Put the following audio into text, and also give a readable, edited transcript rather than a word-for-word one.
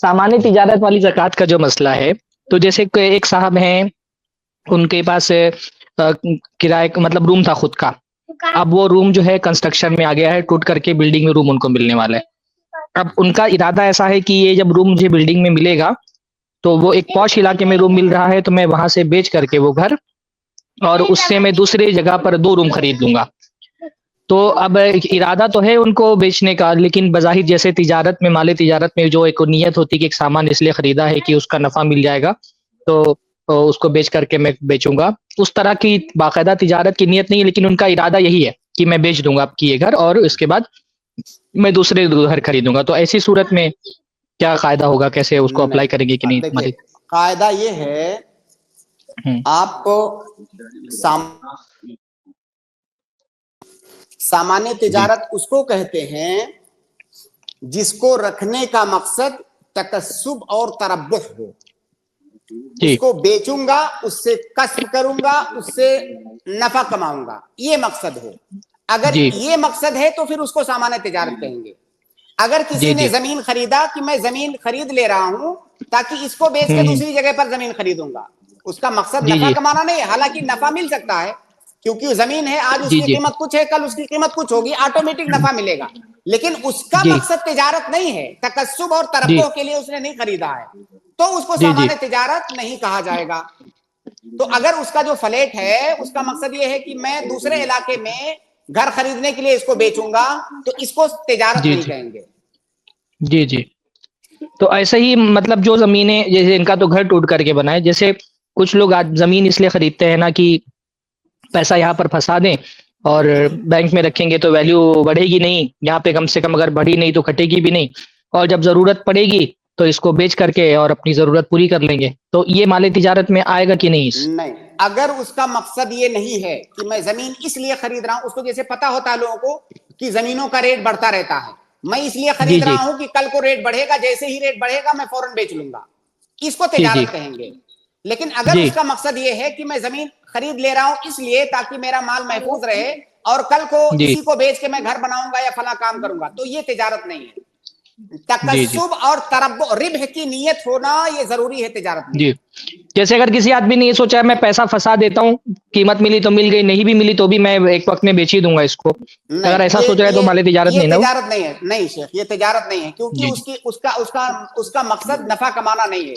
सामान्य तिजारत वाली ज़कात का जो मसला है, तो जैसे एक साहब हैं, उनके पास किराए का मतलब रूम था खुद का। अब वो रूम जो है कंस्ट्रक्शन में आ गया है, टूट करके बिल्डिंग में रूम उनको मिलने वाला है। अब उनका इरादा ऐसा है कि ये जब रूम मुझे बिल्डिंग में मिलेगा, तो वो एक पॉश इलाके में रूम मिल रहा है, तो मैं वहाँ से बेच करके वो घर और उससे मैं दूसरी जगह पर 2 रूम खरीद लूँगा। तो अब इरादा तो है उनको बेचने का, लेकिन बज़ाहिर जैसे तिजारत में माले तिजारत में जो एक नियत होती है कि एक सामान इसलिए खरीदा है कि उसका नफ़ा मिल जाएगा, तो उसको बेच करके मैं बेचूँगा। उस तरह की बाकायदा तिजारत की नियत नहीं है, लेकिन उनका इरादा यही है कि मैं बेच दूँगा आपकी ये घर और उसके बाद मैं दूसरे घर खरीदूँगा। तो ऐसी सूरत में क्या कायदा होगा? कैसे उसको अप्लाई करेंगे कि नहीं? देखिए, कायदा ये है, आप सामान्य तिजारत उसको कहते हैं जिसको रखने का मकसद तकस्सुब और तरब्बुह हो। उसको बेचूंगा, उससे कस्ब करूंगा, उससे नफा कमाऊंगा, ये मकसद हो। अगर ये मकसद है तो फिर उसको सामान्य तिजारत कहेंगे। अगर किसी ने जमीन खरीदा कि मैं जमीन खरीद ले रहा हूं ताकि इसको बेच के दूसरी जगह पर जमीन खरीदूंगा, उसका मकसद नफा कमाना नहीं है। हालांकि नफा मिल सकता है, क्योंकि जमीन है, आज उसकी कीमत कुछ है, कल उसकी कीमत कुछ होगी, ऑटोमेटिक नफा मिलेगा। लेकिन उसका मकसद तिजारत नहीं है, तकस्सुब और तरब्बुह के लिए उसने नहीं खरीदा है, तो उसको सामान्य तिजारत नहीं कहा जाएगा। तो अगर उसका जो फ्लैट है उसका मकसद ये है कि मैं दूसरे इलाके में घर खरीदने के लिए इसको बेचूंगा, तो इसको तिजारत नहीं कहेंगे। जी जी। तो ऐसे ही मतलब जो जमीनें, जैसे इनका तो घर टूट करके बना है, जैसे कुछ लोग आज जमीन इसलिए खरीदते हैं ना कि पैसा यहाँ पर फंसा दें और बैंक में रखेंगे तो वैल्यू बढ़ेगी नहीं, यहाँ पे कम से कम अगर बढ़ी नहीं तो घटेगी भी नहीं, और जब जरूरत पड़ेगी तो इसको बेच करके और अपनी जरूरत पूरी कर लेंगे। तो ये माले तिजारत में आएगा कि नहीं? नहीं, अगर उसका मकसद ये नहीं है कि मैं जमीन इसलिए खरीद रहा हूं, उसको जैसे पता होता है लोगों को कि जमीनों का रेट बढ़ता रहता है, मैं इसलिए खरीद रहा हूं कि कल को रेट बढ़ेगा, जैसे ही रेट बढ़ेगा मैं फौरन बेच लूंगा, इसको तिजारत कहेंगे। लेकिन अगर उसका मकसद ये है कि मैं जमीन खरीद ले रहा हूं इसलिए ताकि मेरा माल महफूज रहे और कल को इसी को बेच के मैं घर बनाऊंगा या फला काम करूंगा, तो ये तिजारत नहीं है। तकस्सुब और तरब्बुह, रिब्ह की नियत होना ये जरूरी है तिजारत में। जी, जैसे अगर किसी आदमी ने ये सोचा है मैं पैसा फंसा देता हूँ, कीमत मिली तो मिल गई, नहीं भी मिली तो भी मैं एक वक्त में बेच ही दूंगा इसको, अगर ऐसा सोच रहा है तो माले तिजारत नहीं ना? तिजारत नहीं है, नहीं शेख, ये तिजारत नहीं है, क्योंकि उसका मकसद नफा कमाना नहीं है।